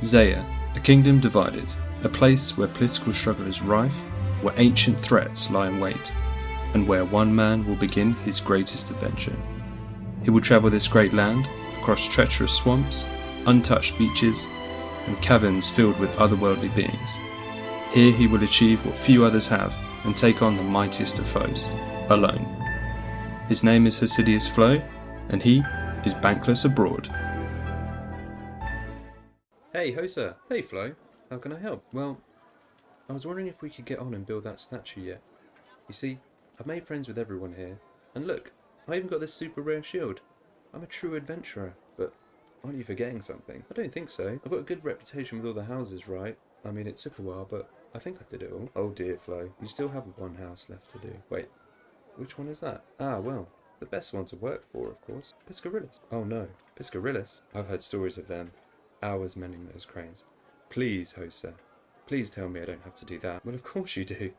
Zeah, a kingdom divided, a place where political struggle is rife, where ancient threats lie in wait, and where one man will begin his greatest adventure. He will travel this great land, across treacherous swamps, untouched beaches, and caverns filled with otherworldly beings. Here he will achieve what few others have, and take on the mightiest of foes, alone. His name is Hasidius Flo, and he is bankless abroad. Hey Hosa, hey Flo, how can I help? Well, I was wondering if we could get on and build that statue yet. You see, I've made friends with everyone here, and look, I even got this super rare shield. I'm a true adventurer, but aren't you forgetting something? I don't think so. I've got a good reputation with all the houses, right? I mean, it took a while, but I think I did it all. Oh dear, Flo, you still have one house left to do. Wait, which one is that? Ah, well, the best one to work for, of course. Piscarilius. Oh no, Piscarilius? I've heard stories of them. Hours mending those cranes. Please, Hosa, please tell me I don't have to do that. Well, of course you do.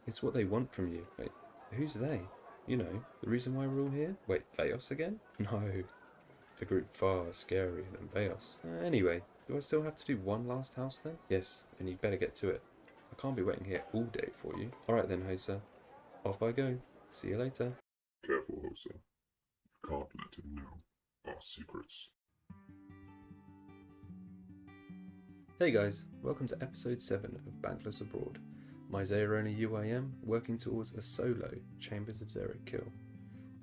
It's what they want from you. Wait, who's they? You know, the reason why we're all here? Wait, Vaos again? No, a group far scarier than Vaos. Anyway, do I still have to do one last house then? Yes, and you better get to it. I can't be waiting here all day for you. Alright then, Hosa. Off I go. See you later. Careful, Hosa. You can't let him know our secrets. Hey guys, welcome to episode 7 of Bankless Abroad, my Zeah-only UIM working towards a solo Chambers of Xeric kill.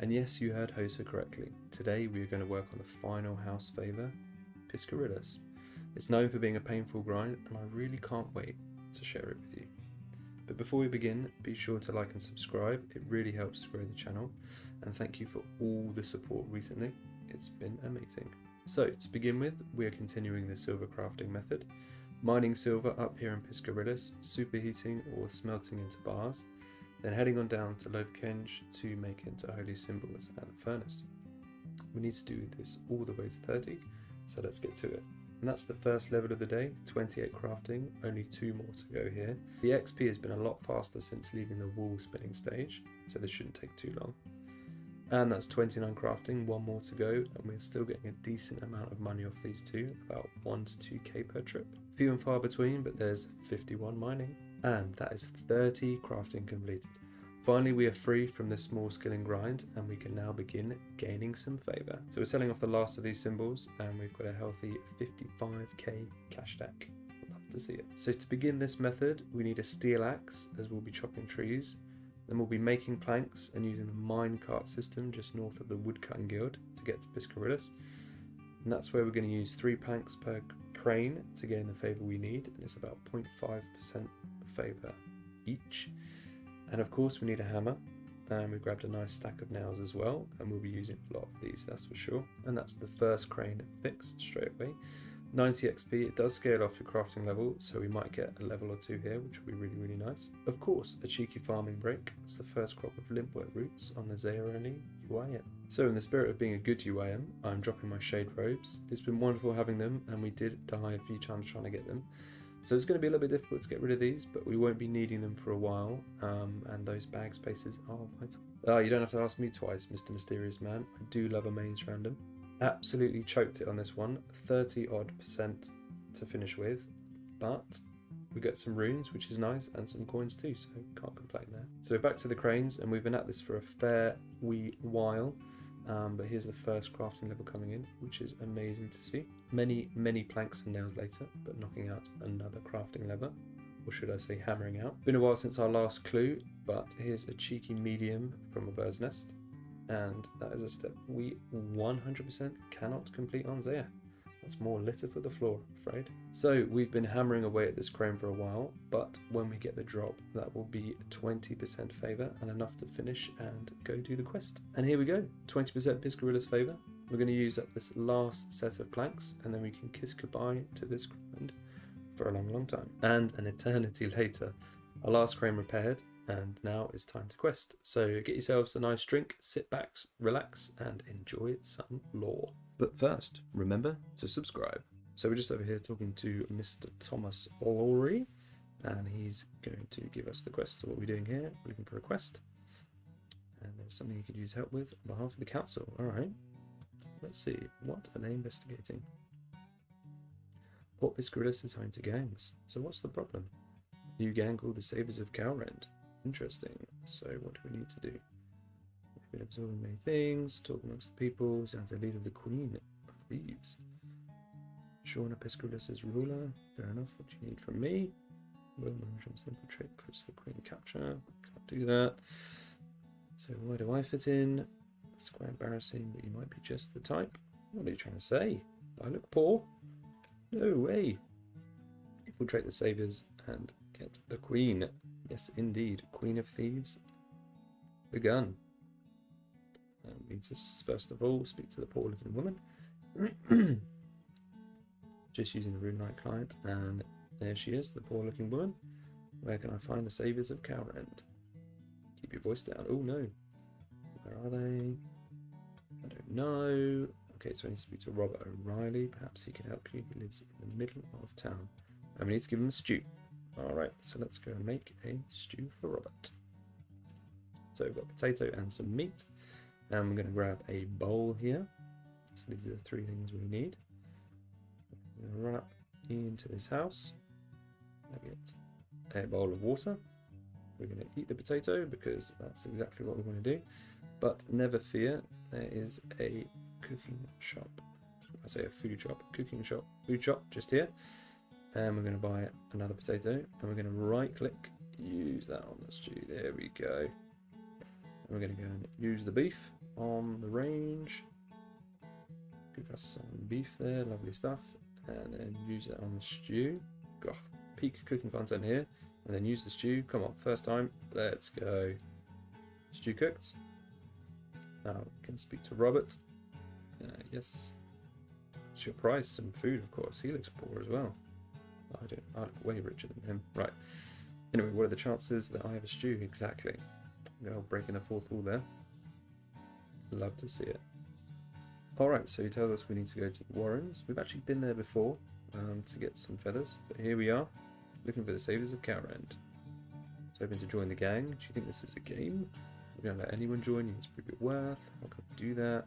And yes, you heard Hosa correctly. Today we are going to work on the final house favour, Piscarilius. It's known for being a painful grind, and I really can't wait to share it with you. But before we begin, be sure to like and subscribe, it really helps to grow the channel, and thank you for all the support recently, it's been amazing. So, to begin with, we are continuing the silver crafting method, mining silver up here in Piscarilius, superheating or smelting into bars, then heading on down to Lovekenge to make into holy symbols at the furnace. We need to do this all the way to 30, so let's get to it. And that's the first level of the day, 28 crafting, only 2 more to go here. The XP has been a lot faster since leaving the wool spinning stage, so this shouldn't take too long. And that's 29 crafting, 1 more to go, and we're still getting a decent amount of money off these two, about 1 to 2k per trip. Few and far between, but there's 51 mining, and that is 30 crafting completed. Finally, we are free from this small skilling grind, and we can now begin gaining some favour. So we're selling off the last of these symbols, and we've got a healthy 55k cash stack. Love to see it. So to begin this method, we need a steel axe, as we'll be chopping trees. Then we'll be making planks and using the minecart system just north of the woodcutting guild to get to Piscarilius. And that's where we're going to use 3 planks per crane to gain the favour we need, and it's about 0.5% favour each. And of course we need a hammer, and we grabbed a nice stack of nails as well, and we'll be using a lot of these, that's for sure. And that's the first crane fixed straight away. 90 XP, it does scale off your crafting level, so we might get a level or 2 here, which will be really, really nice. Of course, a cheeky farming break. It's the first crop of limpwork roots on the Zeah-only UIM. So in the spirit of being a good UIM, I'm dropping my shade robes. It's been wonderful having them, and we did die a few times trying to get them. So it's going to be a little bit difficult to get rid of these, but we won't be needing them for a while, and those bag spaces are vital. You don't have to ask me twice, Mr. Mysterious Man. I do love a mains random. Absolutely choked it on this one, 30 odd % to finish with, but we got some runes, which is nice, and some coins too, so can't complain there. So we're back to the cranes, and we've been at this for a fair wee while, but here's the first crafting level coming in, which is amazing to see. Many planks and nails later, but knocking out another crafting lever, or should I say hammering out. Been a while since our last clue, but here's a cheeky medium from a bird's nest. And that is a step we 100% cannot complete on Zeah. That's more litter for the floor, I'm afraid. So we've been hammering away at this crane for a while, but when we get the drop, that will be 20% favour and enough to finish and go do the quest. And here we go, 20% Piscarilius favour. We're going to use up this last set of planks, and then we can kiss goodbye to this grind for a long time. And an eternity later, our last crane repaired, and now it's time to quest. So get yourselves a nice drink, sit back, relax, and enjoy some lore. But first, remember to subscribe. So we're just over here talking to Mr. Thomas Lowry, and he's going to give us the quest. So what are we doing here? We're looking for a quest, and there's something you could use help with on behalf of the council. All right, let's see. What are they investigating? Port Piscarilius is home to gangs, so what's the problem? New gang called the Saviours of Calrend. Interesting. So what do we need to do? We've been absorbing many things, talk amongst the people, sounds the lead of the Queen of Thieves. Shauna Piscarilius is ruler. Fair enough. What do you need from me? Will managers infiltrate close to the Queen capture? Can't do that. So where do I fit in? It's quite embarrassing, but you might be just the type. What are you trying to say? I look poor? No way. Infiltrate the Saviours and get the Queen. Yes, indeed. Queen of Thieves. Begun. We need to first of all speak to the poor looking woman. Just using the Rune Knight client, and there she is, the poor looking woman. Where can I find the Saviours of Calrend? Keep your voice down. Oh no. Where are they? I don't know. Okay, so I need to speak to Robert O'Reilly. Perhaps he can help you. He lives in the middle of town. And we need to give him a stew. Alright, so let's go and make a stew for Robert. So we've got potato and some meat. And we're going to grab a bowl here. So these are the three things we need. We're going to run up into this house. I get a bowl of water. We're going to eat the potato because that's exactly what we want to do. But never fear, there is a cooking shop. I say a food shop, cooking shop, food shop just here. And we're going to buy another potato and we're going to right click, use that on the stew. There we go. And we're going to go and use the beef on the range. Give us some beef there, lovely stuff. And then use it on the stew. Gosh, peak cooking content here. And then use the stew. Come on, first time. Let's go. Stew cooked. Now we can speak to Robert. Yes. What's your price? Some food, of course. He looks poor as well. I look way richer than him. Right. Anyway, what are the chances that I have a stew? Exactly. Breaking the fourth wall there. Love to see it. Alright, so he tells us we need to go to the Warrens. We've actually been there before to get some feathers. But here we are, looking for the Saviours of Calrend. So hoping to join the gang. Do you think this is a game? We don't let anyone join. You need to prove your worth. How can we do that?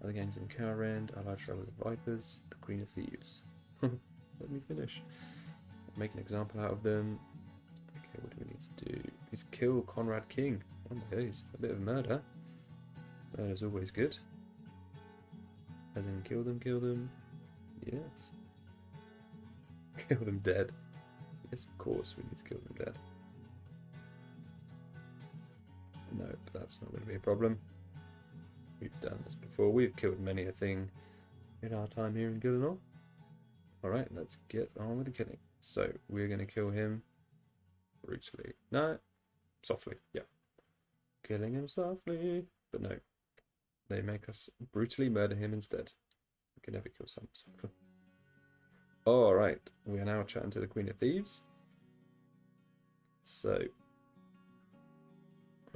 Other gangs in Calrend. Allied Travelers of Vipers. The Queen of Thieves. Let me finish. Make an example out of them. Okay, what do we need to do? We need to kill Conrad King. Oh my days, a bit of murder. Murder's always good. As in kill them. Yes. Kill them dead. Yes, of course, we need to kill them dead. Nope, that's not going to be a problem. We've done this before. We've killed many a thing in our time here in Gillinor. Alright, let's get on with the killing. So, we're going to kill him brutally. No, softly, yeah. Killing him softly. But no, they make us brutally murder him instead. We can never kill someone softly. Alright, we are now chatting to the Queen of Thieves. So,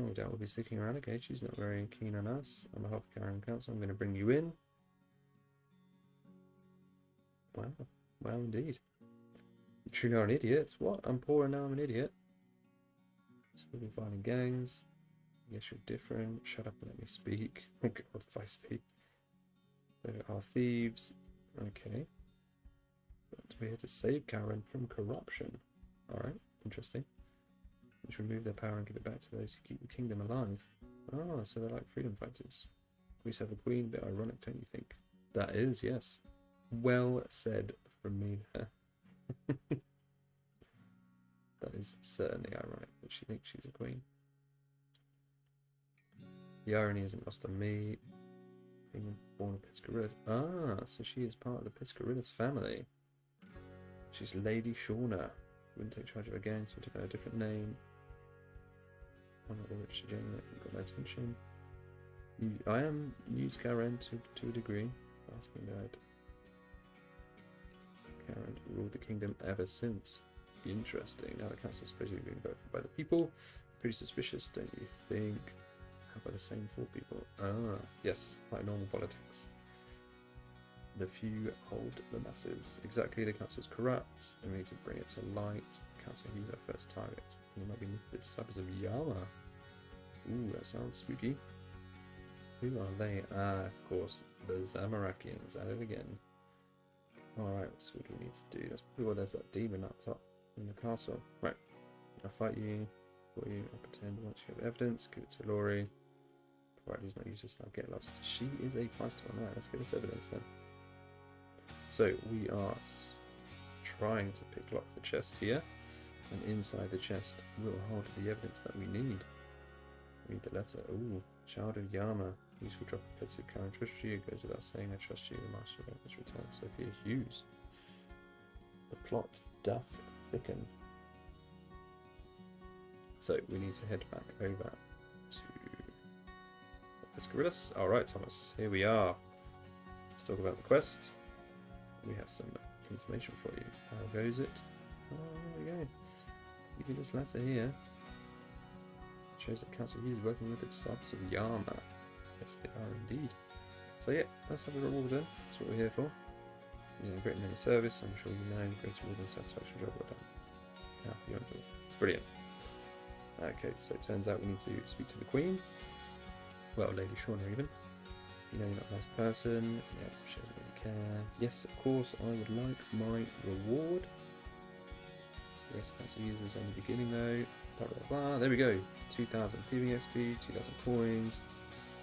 oh, Dad will be sticking around. Okay, she's not very keen on us. On behalf of the Carrion Council, I'm going to bring you in. Wow, wow indeed. You truly are an idiot. What? I'm poor and now I'm an idiot. So we'll be fighting gangs. Yes, you're different. Shut up and let me speak. Oh god, feisty. There are thieves. Okay. But we're here to save Karen from corruption. Alright, interesting. Let's remove their power and give it back to those who keep the kingdom alive. Ah, so they're like freedom fighters. We have a queen, a bit ironic, don't you think? That is, yes. Well said from me there. That is certainly ironic that she thinks she's a queen. The irony isn't lost on me. Being born a Piscarilius. Ah, so she is part of the Piscarilius family. She's Lady Shauna. Wouldn't take charge of her gang, so we took her a different name. I'm not the rich again, that got my attention. I am new to Karen to a degree. Asking that. Karen ruled the kingdom ever since. Interesting. Now the council is supposedly being voted for by the people. Pretty suspicious, don't you think? How about the same four people? Ah, yes, like normal politics. The few hold the masses. Exactly, the council is corrupt, and we need to bring it to light. Council, who's our first target? We might be the disciples of Yama. Ooh, that sounds spooky. Who are they? Ah, of course, the Zamarakians. At it again. Alright, so what do we need to do? That's probably why there's that demon up top in the castle. Right, I'll fight you. For you, I'll pretend once you have evidence. Give it to Laurie. Provided he's not useless, I'll get lost. She is a 5-star. Right, let's get this evidence then. So we are trying to picklock the chest here, and inside the chest will hold the evidence that we need. We need the letter. Ooh, Child of Yama. Useful drop of Betsy Karen. Trust you. It goes without saying I trust you. The Master of Evidence returns. Sophia Hughes. The plot doth thicken. So we need to head back over to Piscarilius. Alright, Thomas, here we are. Let's talk about the quest. We have some information for you. How goes it? Oh, there we go. Even this letter here shows that Council Hughes is working with the disciples of Yama. Yes, they are indeed. So yeah, let's have a reward then. That's what we're here for. Yeah, great many service, I'm sure you know. Great reward and satisfaction, job well done. Now, beyond all. Brilliant. Okay, so it turns out we need to speak to the Queen. Well, Lady Shauna even. You know you're not a nice person. Yeah, she doesn't really care. Yes, of course, I would like my reward. The rest of Council users on the beginning though. Blah blah blah. There we go. 2,000 thieving XP, 2,000 coins,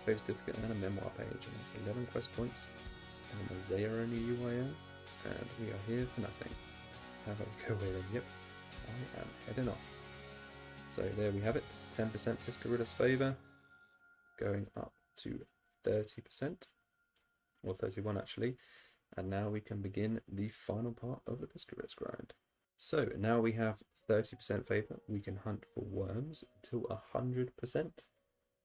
favour certificate, and a memoir page. And that's 11 quest points. And a Zeah only UIM. And we are here for nothing. How about we go away then? Yep. I am heading off. So there we have it, 10% Piscarilius favour, going up to 30%, or 31 actually, and now we can begin the final part of the Piscarilius grind. So now we have 30% favour, we can hunt for worms until 100%,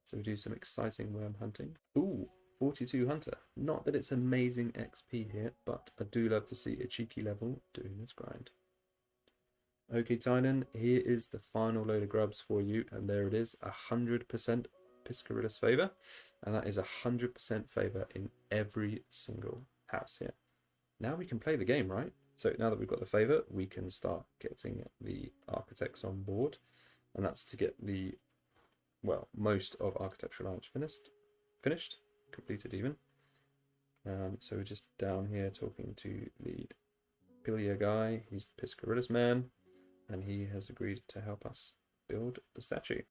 so we do some exciting worm hunting. Ooh, 42 hunter, not that it's amazing XP here, but I do love to see a cheeky level doing this grind. Okay, Tynan, here is the final load of grubs for you, and there it is, 100% Piscarilius favour, and that is 100% favour in every single house here. Now we can play the game, right? So now that we've got the favour, we can start getting the architects on board, and that's to get the, well, most of Architectural Alliance finished, completed even. So we're just down here talking to the Pilia guy, he's the Piscarilius man, and he has agreed to help us build the statue.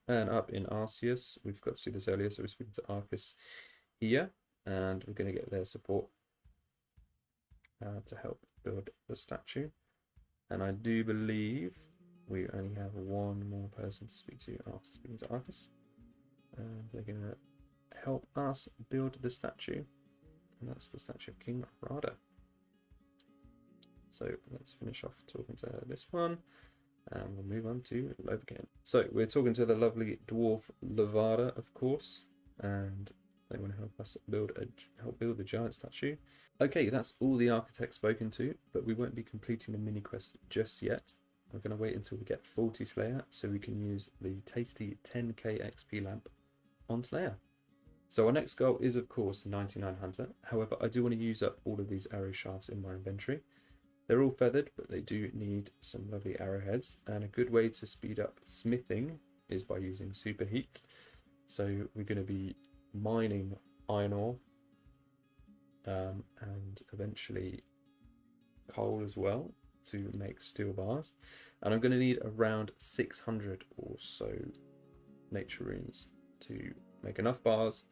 And up in Arceus, we've got to do this earlier, so we're speaking to Arcus here, and we're going to get their support to help build the statue. And I do believe we only have one more person to speak to after speaking to Arcus. And they're going to help us build the statue, and that's the statue of King Rada. So let's finish off talking to this one, and we'll move on to Lovakin. So we're talking to the lovely dwarf Levada, of course, and they want to help us help build the giant statue. Okay, that's all the architects spoken to, but we won't be completing the mini quest just yet. We're going to wait until we get 40 Slayer, so we can use the tasty 10k XP lamp on Slayer. So our next goal is, of course, 99 Hunter. However, I do want to use up all of these arrow shafts in my inventory. They're all feathered, but they do need some lovely arrowheads, and a good way to speed up smithing is by using superheat. So we're going to be mining iron ore and eventually coal as well to make steel bars, and I'm going to need around 600 or so nature runes to make enough bars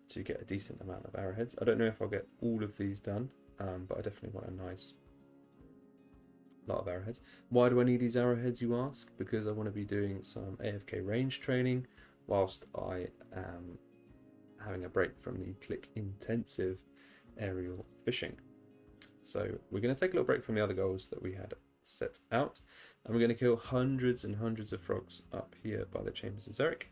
to get a decent amount of arrowheads. I don't know if I'll get all of these done, but I definitely want a nice lot of arrowheads. Why do I need these arrowheads, you ask? Because I want to be doing some AFK range training whilst I am having a break from the click intensive aerial fishing. So we're going to take a little break from the other goals that we had set out, and we're going to kill hundreds and hundreds of frogs up here by the Chambers of Xeric,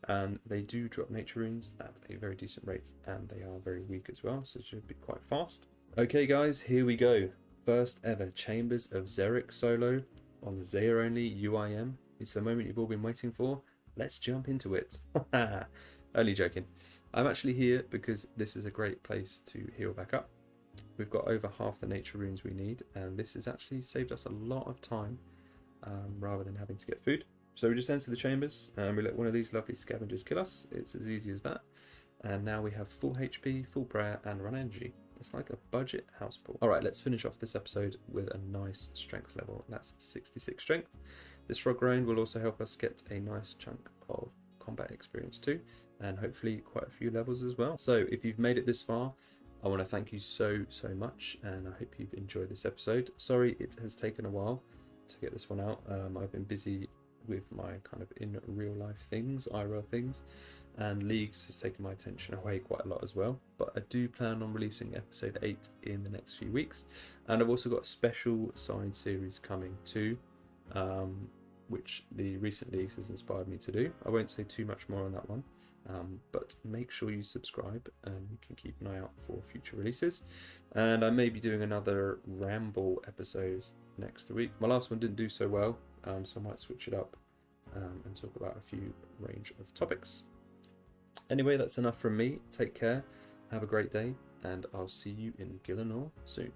and they do drop nature runes at a very decent rate, and they are very weak as well, so it should be quite fast. Okay guys, here we go. First ever Chambers of Xeric solo on the Zeah only UIM. It's the moment you've all been waiting for. Let's jump into it. Only joking. I'm actually here because this is a great place to heal back up. We've got over half the nature runes we need, and this has actually saved us a lot of time rather than having to get food. So we just enter the chambers and we let one of these lovely scavengers kill us. It's as easy as that. And now we have full HP, full prayer, and run energy. It's like a budget house pool. All right, let's finish off this episode with a nice strength level. That's 66 strength. This frog grind will also help us get a nice chunk of combat experience too, and hopefully quite a few levels as well. So if you've made it this far, I want to thank you so much, and I hope you've enjoyed this episode. Sorry it has taken a while to get this one out. I've been busy with my kind of in real life things, IRL things, and Leagues has taken my attention away quite a lot as well. But I do plan on releasing episode 8 in the next few weeks, and I've also got a special side series coming too, which the recent Leagues has inspired me to do. I won't say too much more on that one, but make sure you subscribe and you can keep an eye out for future releases. And I may be doing another ramble episode next week. My last one didn't do so well, so I might switch it up and talk about a few range of topics. Anyway, that's enough from me. Take care, have a great day, and I'll see you in Gillinor soon.